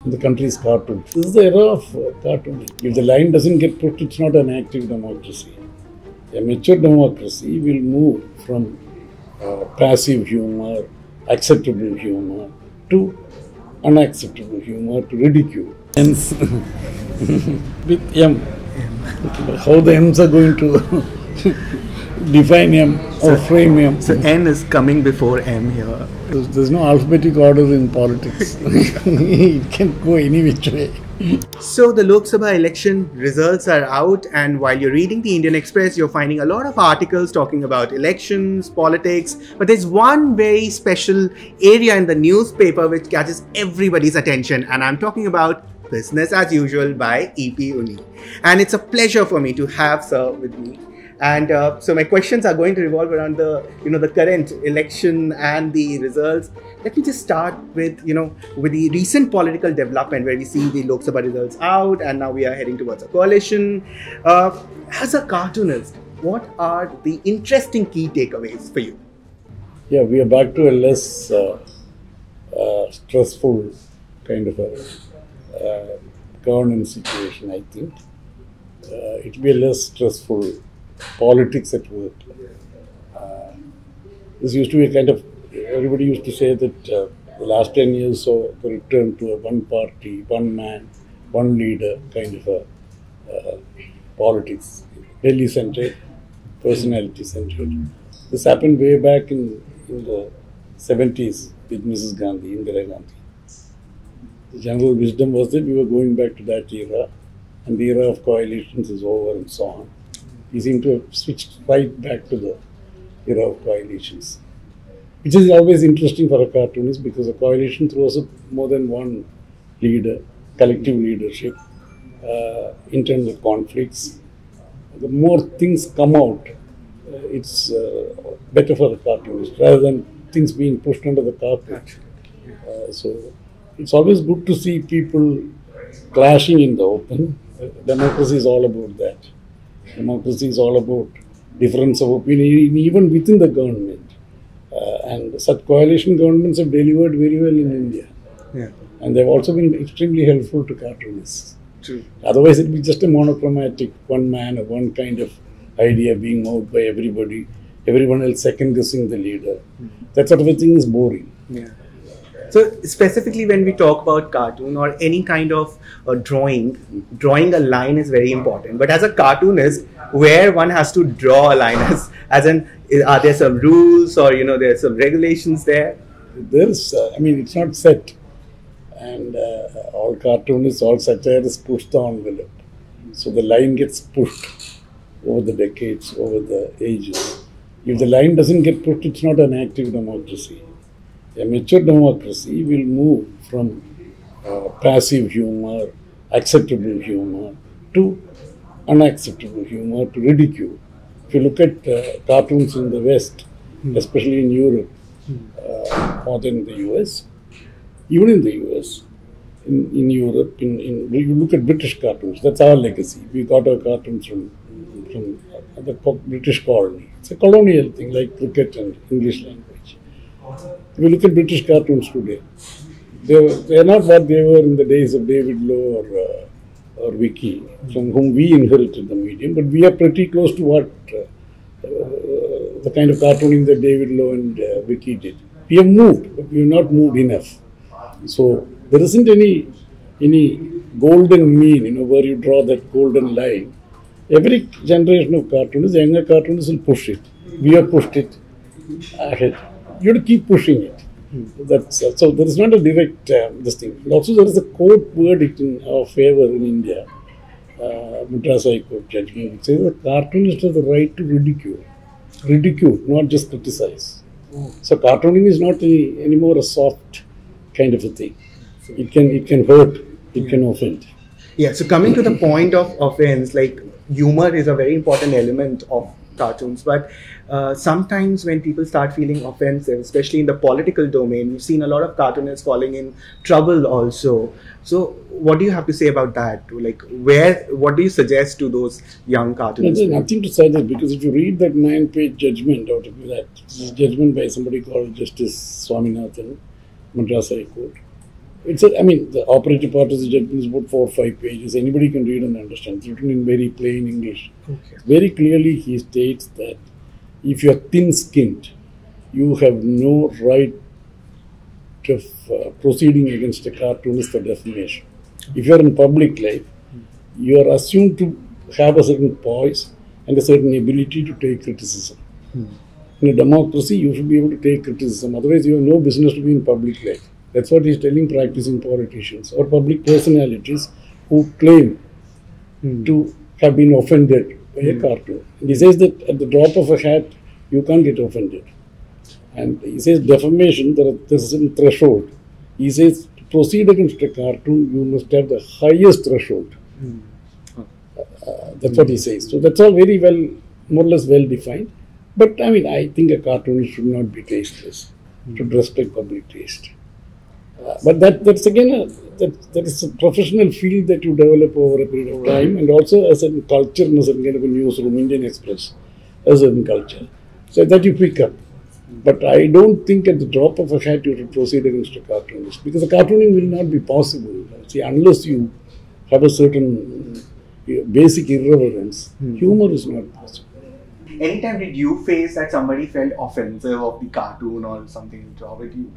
in the country's cartoon. This is the era of cartooning. If the line doesn't get put, it's not an active democracy. A mature democracy will move from passive humor, acceptable humor, to unacceptable humor, to ridicule. Hence, with M. How the M's are going to define M or frame M. So N is coming before M here. There's no alphabetic order in politics. It can go any which way. So the Lok Sabha election results are out, and while you're reading the Indian Express, you're finding a lot of articles talking about elections, politics, but there's one very special area in the newspaper which catches everybody's attention, and I'm talking about Business as Usual by E.P. Unny. And it's a pleasure for me to have Sir with me. And so my questions are going to revolve around the current election and the results. Let me just start with with the recent political development where we see the Lok Sabha results out, and now we are heading towards a coalition. As a cartoonist, what are the interesting key takeaways for you? Yeah, we are back to a less stressful kind of a governance situation, I think. It will be a less stressful politics at work. This used to be a kind of, everybody used to say that the last 10 years saw the return to a one party, one man, one leader kind of a politics. Delhi centered, personality centered. This happened way back in the 70s with Mrs. Gandhi, Indira Gandhi. The general wisdom was that we were going back to that era, and the era of coalitions is over and so on. We seem to have switched right back to the era of coalitions, which is always interesting for a cartoonist because a coalition throws up more than one leader, collective leadership, internal conflicts. The more things come out, it's better for the cartoonist rather than things being pushed under the carpet. So it's always good to see people clashing in the open. Democracy is all about that. Democracy is all about difference of opinion, even within the government. And such coalition governments have delivered very well in India. Yeah. And they've also been extremely helpful to cartoonists. True. Otherwise, it would be just a monochromatic, one man or one kind of idea being moved by everybody, everyone else second guessing the leader. That sort of a thing is boring. Yeah. So specifically when we talk about cartoon or any kind of drawing a line is very important. But as a cartoonist, where one has to draw a line, as in, are there some rules or there are some regulations there? There's, it's not set. And all cartoonists, all satirists push the envelope. So the line gets pushed over the decades, over the ages. If the line doesn't get pushed, it's not an active democracy. A mature democracy will move from passive humor, acceptable humor, to unacceptable humor, to ridicule. If you look at cartoons in the West, especially in Europe, more than in the US, even in the US, in Europe, you look at British cartoons, that's our legacy. We got our cartoons from the British colony. It's a colonial thing like cricket and English language. If you look at British cartoons today, they are not what they were in the days of David Lowe or Vicky, from whom we inherited the medium, but we are pretty close to what the kind of cartooning that David Lowe and Vicky did. We have moved, but we have not moved enough. So there isn't any golden mean, where you draw that golden line. Every generation of cartoonists, younger cartoonists will push it. We have pushed it ahead. You have to keep pushing it. So there is not a direct this thing. And also there is a court verdict in our favour in India, Madras High Court judgment, which says the cartoonist has the right to ridicule, not just criticize. So cartooning is not anymore a soft kind of a thing. It can hurt, it can offend. Yeah, so coming to the point of offense, like humor is a very important element of cartoons, but sometimes when people start feeling offensive, especially in the political domain, we've seen a lot of cartoonists falling in trouble also. So what do you have to say about that? Like, what do you suggest to those young cartoonists? There's nothing to suggest, because if you read that 9-page judgment out of that, this judgment by somebody called Justice Swaminathan, Madras High Court, I mean, the operative part of the judgment is about 4 or 5 pages. Anybody can read and understand. It's written in very plain English. Okay. Very clearly, he states that if you are thin-skinned, you have no right of proceeding against a cartoonist for defamation. If you are in public life, you are assumed to have a certain poise and a certain ability to take criticism. In a democracy, you should be able to take criticism. Otherwise, you have no business to be in public life. That's what he's telling practicing politicians or public personalities who claim to have been offended by a cartoon. And he says that at the drop of a hat, you can't get offended. And he says defamation, there's a certain threshold. He says to proceed against a cartoon, you must have the highest threshold. That's what he says. So that's all very well, more or less well defined. But I mean, I think a cartoonist should not be tasteless, should respect public taste. But that's again, that is a professional field that you develop over a period of time, and also a certain culture in a certain kind of a newsroom, Indian Express, a certain culture. So that you pick up. But I don't think at the drop of a hat you should proceed against a cartoonist, because the cartooning will not be possible. See, unless you have a certain basic irreverence, humor is not possible. Anytime did you face that somebody felt offensive of the cartoon or something?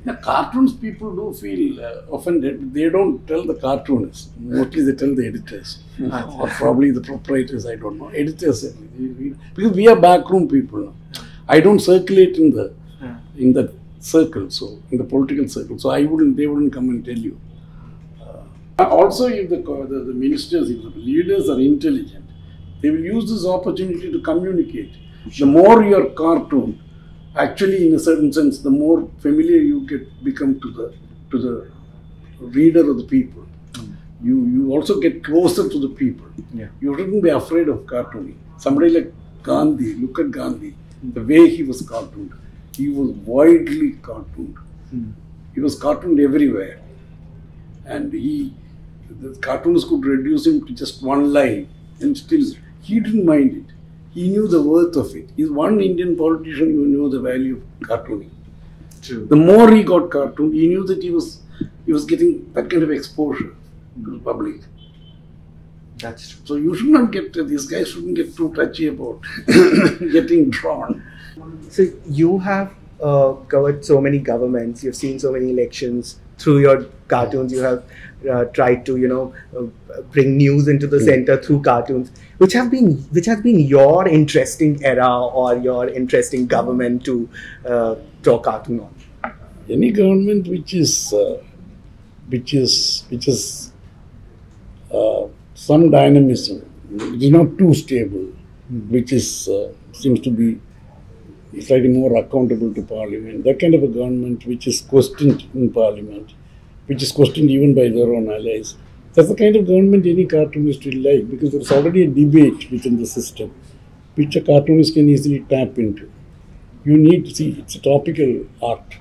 The cartoons people do feel offended, but they don't tell the cartoonists. Mostly they tell the editors or probably the proprietors, I don't know. Editors, because we are backroom people now. I don't circulate in the circle, so in the political circle. So they wouldn't come and tell you. Also, if the ministers, if the leaders are intelligent, they will use this opportunity to communicate. The more your cartoon, actually, in a certain sense, the more familiar you become to the reader or the people. You also get closer to the people. Yeah. You shouldn't be afraid of cartooning. Somebody like Gandhi, look at Gandhi, the way he was cartooned. He was widely cartooned. He was cartooned everywhere. And the cartoonists could reduce him to just one line, and still he didn't mind it. He knew the worth of it. He's one Indian politician who knew the value of cartooning. True. The more he got cartooned, he knew that he was getting that kind of exposure to the public. That's true. So you should not these guys shouldn't get too touchy about getting drawn. So you have covered so many governments, you've seen so many elections. Through your cartoons, you have tried to, bring news into the center through cartoons. Which has been your interesting era or your interesting government to draw cartoon on? Any government which is some dynamism, which is not too stable, which is seems to be slightly more accountable to Parliament. That kind of a government which is questioned in Parliament, which is questioned even by their own allies. That's the kind of government any cartoonist will like, because there's already a debate within the system, which a cartoonist can easily tap into. You need to see, it's a topical art.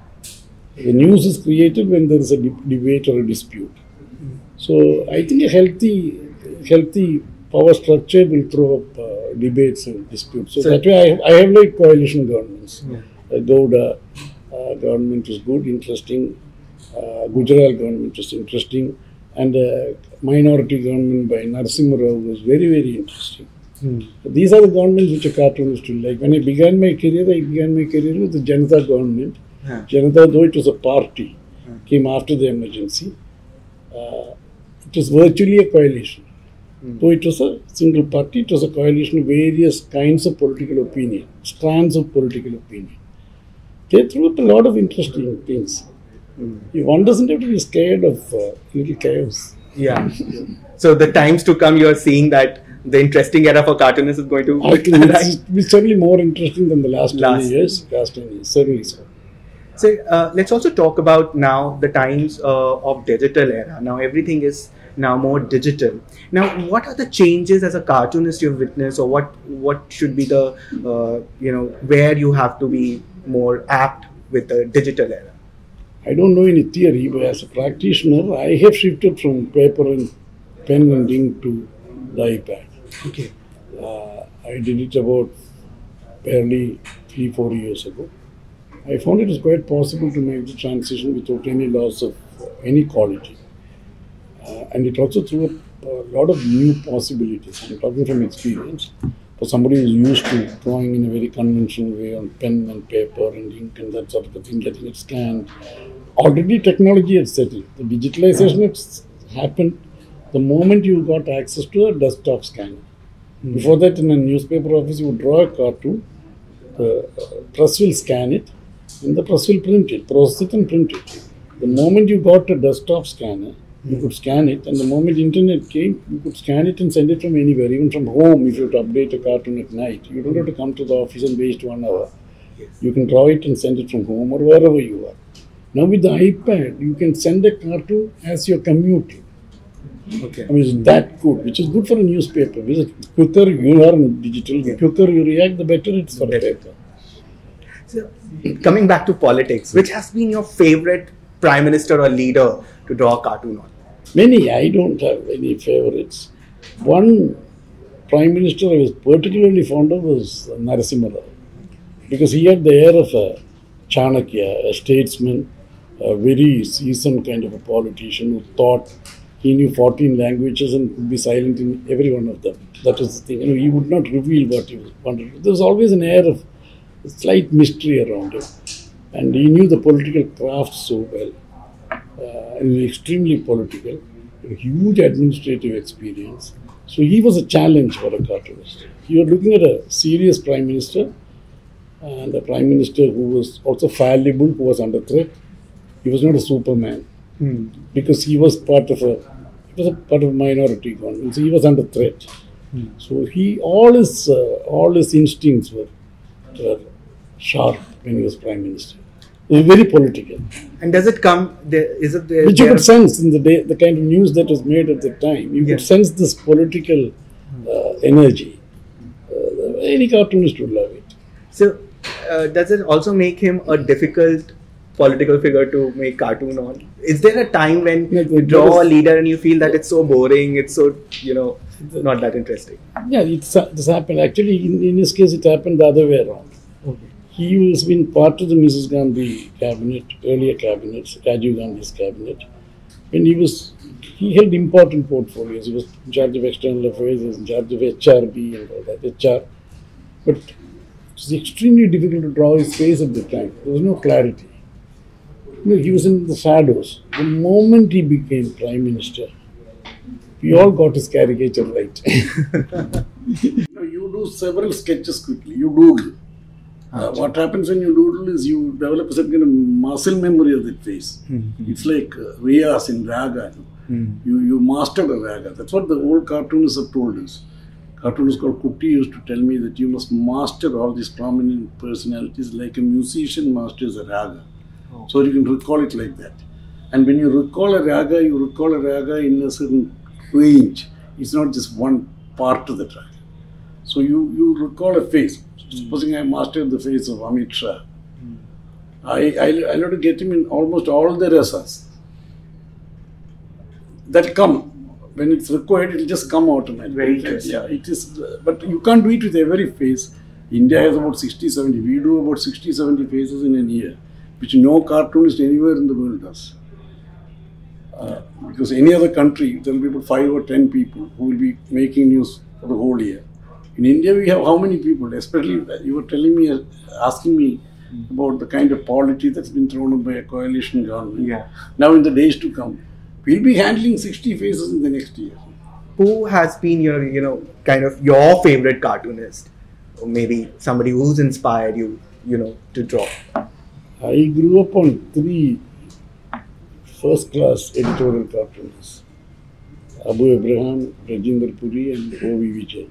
The news is created when there is a debate or a dispute. So I think a healthy power structure will throw up debates and disputes. So that way I have like coalition governments. Gowda government is good, interesting. Gujarat government is interesting. And minority government by Narasimha Rao was very, very interesting. These are the governments which a cartoonist will like. When I began my career with the Janata government. Janata, though it was a party, came after the emergency. It was virtually a coalition. Though it was a single party, it was a coalition of various kinds of political opinion, strands of political opinion. They threw up a lot of interesting things. One doesn't have to be scared of little chaos. Yeah. So the times to come, you are seeing that the interesting era for cartoonists is going to be certainly more interesting than the last 10 years. Certainly so. So let's also talk about now the times of digital era. Now everything is now more digital. Now, what are the changes as a cartoonist you've witnessed, or what should be the where you have to be more apt with the digital era? I don't know any theory, but as a practitioner, I have shifted from paper and pen and ink to the iPad. Okay. I did it about barely 3-4 years ago. I found it was quite possible to make the transition without any loss of any quality. And it also threw up a lot of new possibilities. I'm talking from experience. For somebody who's used to drawing in a very conventional way on pen and paper and ink and that sort of thing, getting it scanned, already technology had set in. The digitalization had happened the moment you got access to a desktop scanner. Before that, in a newspaper office, you would draw a cartoon, the press will scan it, and the press will print it, process it and print it. The moment you got a desktop scanner, you could scan it, and the moment internet came, you could scan it and send it from anywhere, even from home. If you have to update a cartoon at night, you don't have to come to the office and waste 1 hour. You can draw it and send it from home or wherever you are. Now with the iPad, you can send a cartoon as you're commuting. Okay. I mean, it's that good, which is good for a newspaper. Because quicker you are in digital, the quicker you react, the better it's for a paper. So, coming back to politics, which has been your favorite prime minister or leader to draw a cartoon on? Many, I don't have any favorites. One prime minister I was particularly fond of was Narasimha Rao, because he had the air of a Chanakya, a statesman, a very seasoned kind of a politician who thought. He knew 14 languages and could be silent in every one of them. That was the thing. You know, he would not reveal what he wanted to do. There was always an air of slight mystery around him. And he knew the political craft so well. And he was extremely political, a huge administrative experience. So he was a challenge for a cartoonist. You are looking at a serious prime minister, and a prime minister who was also fallible, who was under threat. He was not a superman. Because he was part of a minority government, so he was under threat. So all his instincts were sharp when he was prime minister. He was very political. And does it come? Which you could sense in the kind of news that was made at the time. You could sense this political energy. Any cartoonist would love it. So, does it also make him a difficult political figure to make cartoon on? Is there a time when you draw a leader and you feel that it's so boring, it's so, not that interesting? Yeah, this happened. Actually, in his case, it happened the other way around. Okay. He was been part of the Mrs. Gandhi cabinet, earlier cabinets, Rajiv Gandhi's cabinet. When he held important portfolios. He was in charge of external affairs, he was in charge of HRB and all that, HR. But it was extremely difficult to draw his face at the time. There was no clarity. He was in the shadows. The moment he became prime minister, we all got his caricature right. You do several sketches quickly. You doodle. What happens when you doodle is you develop a certain kind of muscle memory of that face. It's like ragas in raga. You mastered a raga. That's what the old cartoonists have told us. Cartoonist called Kutti used to tell me that you must master all these prominent personalities like a musician masters a raga. So you can recall it like that. And when you recall a raga in a certain range. It's not just one part of the raga. So you recall a face. Supposing I mastered the face of Amit Shah, I'll have to get him in almost all the rasas. That'll come. When it's required, it'll just come automatically. Very interesting. Yeah, it is. But you can't do it with every face. India has about 60-70. We do about 60-70 faces in a year, which no cartoonist anywhere in the world does. Because any other country, there will be about 5 or 10 people who will be making news for the whole year. In India, we have how many people? Especially, you were telling me, asking me about the kind of polity that's been thrown up by a coalition government. Yeah. Now, in the days to come, we'll be handling 60 faces in the next year. Who has been your, kind of your favorite cartoonist? Or maybe somebody who's inspired you, to draw? I grew up on 3 first-class editorial cartoonists. Abu Abraham, Rajinder Puri and O.V. Vijay.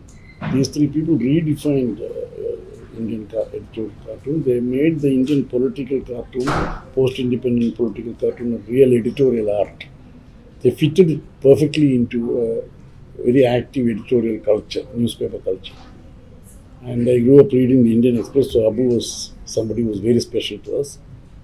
These 3 people redefined Indian editorial cartoon. They made the Indian political cartoon, post-independent political cartoon, a real editorial art. They fitted it perfectly into a very active editorial culture, newspaper culture. And I grew up reading the Indian Express, so Abu was somebody who was very special to us.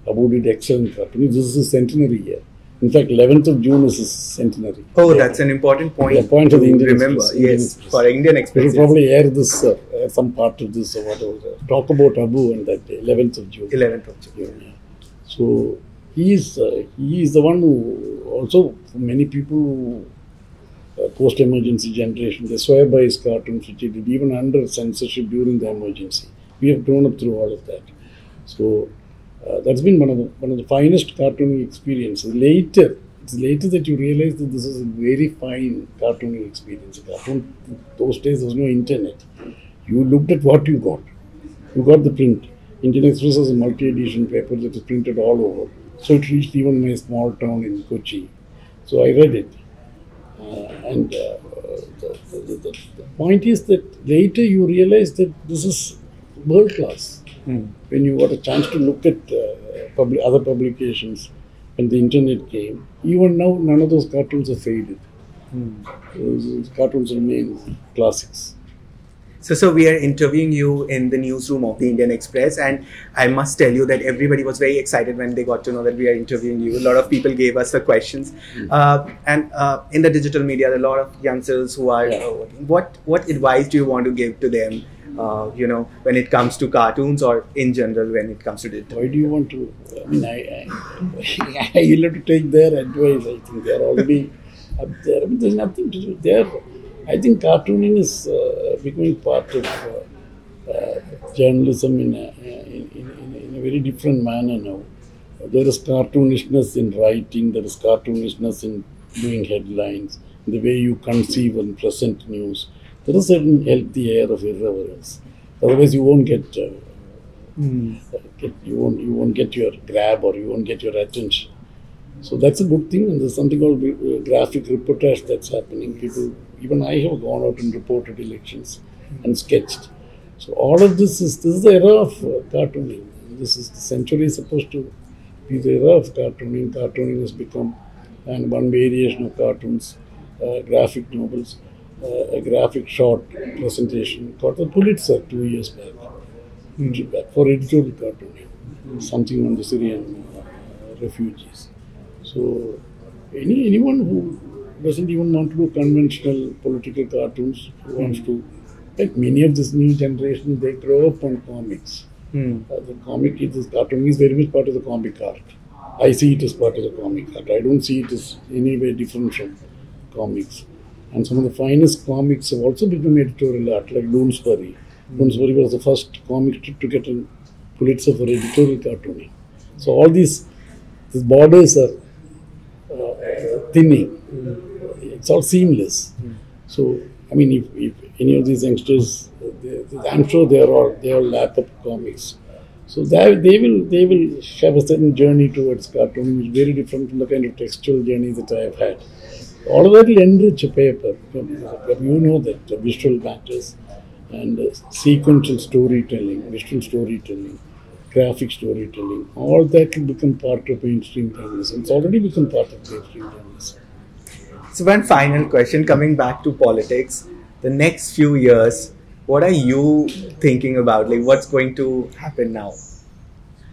Abu did excellent cartoon. This is his centenary year. In fact, 11th of June is his centenary. Oh, that's an important point. The point of the Indian remember. Express. Yes, for Indian Express. We will probably air this, some part of this or whatever. Talk about Abu on that day, 11th of June. 11th of June. Yeah. So, he is the one who also, for many people who post-emergency generation, they swear by his cartoons, which he did even under censorship during the emergency. We have grown up through all of that. So that's been one of the finest cartooning experiences. It's later that you realize that this is a very fine cartooning experience. Those days there was no internet. You looked at what you got. You got the print. Indian Express was a multi-edition paper that was printed all over. So it reached even my small town in Kochi. So I read it. The point is that later you realize that this is world class. When you got a chance to look at other publications, when the internet came, even now none of those cartoons have faded. Those cartoons remain classics. So we are interviewing you in the newsroom of the Indian Express, and I must tell you that everybody was very excited when they got to know that we are interviewing you. A lot of people gave us the questions, and in the digital media, a lot of youngsters who are. What advice do you want to give to them? When it comes to cartoons, or in general when it comes to digital. Why do you want to? I mean, you'll have to take their advice. I think they are already up there. I mean, there's nothing to do there. I think cartooning is becoming part of journalism in a very different manner now. There is cartoonistness in writing, there is cartoonistness in doing headlines, the way you conceive and present news. There is a certain healthy air of irreverence. Otherwise, you won't get you won't get your grab, or you won't get your attention. So that's a good thing, and there's something called graphic reportage that's happening. People, even I have gone out and reported elections and sketched. So all of this is the era of cartooning. This is the century is supposed to be the era of cartooning. Cartooning has become one variation of cartoons, graphic novels, a graphic short presentation. Got the Pulitzer 2 years back for editorial cartooning, something on the Syrian refugees. So anyone who doesn't even want to do conventional political cartoons, who wants to, like many of this new generation, they grow up on comics. The cartoon is very much part of the comic art. I see it as part of the comic art. I don't see it as any way different from comics. And some of the finest comics have also become editorial art, like Bloomsbury. Bloomsbury was the first comic strip to get a Pulitzer for editorial cartooning. So all these borders are thinning. It's all seamless. So I mean, if any of these youngsters, I'm sure they all lap up comics. So they will have a certain journey towards cartooning, which is very different from the kind of textual journey that I have had. All of that will enrich a paper. You know that visual matters, and sequential storytelling, visual storytelling, graphic storytelling, all that will become part of mainstream journalism. It's already become part of mainstream journalism. So one final question, coming back to politics, the next few years, what are you thinking about? Like, what's going to happen now?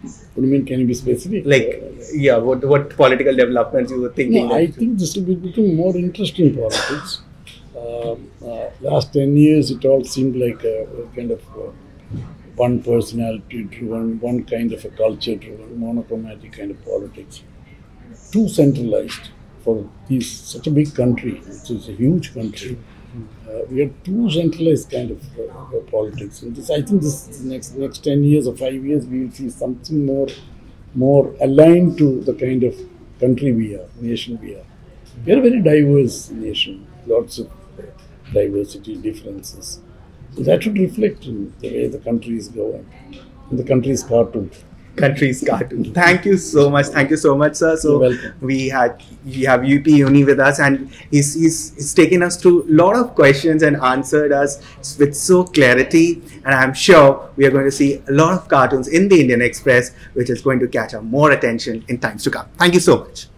What do you mean? Can you be specific? Like, yeah, what political developments you were thinking? No, I think this will be becoming more interesting politics. Last 10 years, it all seemed like a kind of one personality driven, one kind of a culture driven, monochromatic kind of politics. Too centralized for such a big country. It's a huge country. We have too centralized kind of politics. And I think this next 10 years or 5 years, we will see something more aligned to the kind of country we are, nation we are. We are a very diverse nation, lots of diversity, differences. So that should reflect in the way the country is going, in the country's cartoon. Country's cartoon. Thank you so much. Thank you so much, sir. So you're welcome. we have UP Unny with us, and he's taken us through a lot of questions and answered us with so clarity. And I'm sure we are going to see a lot of cartoons in the Indian Express, which is going to catch up more attention in times to come. Thank you so much.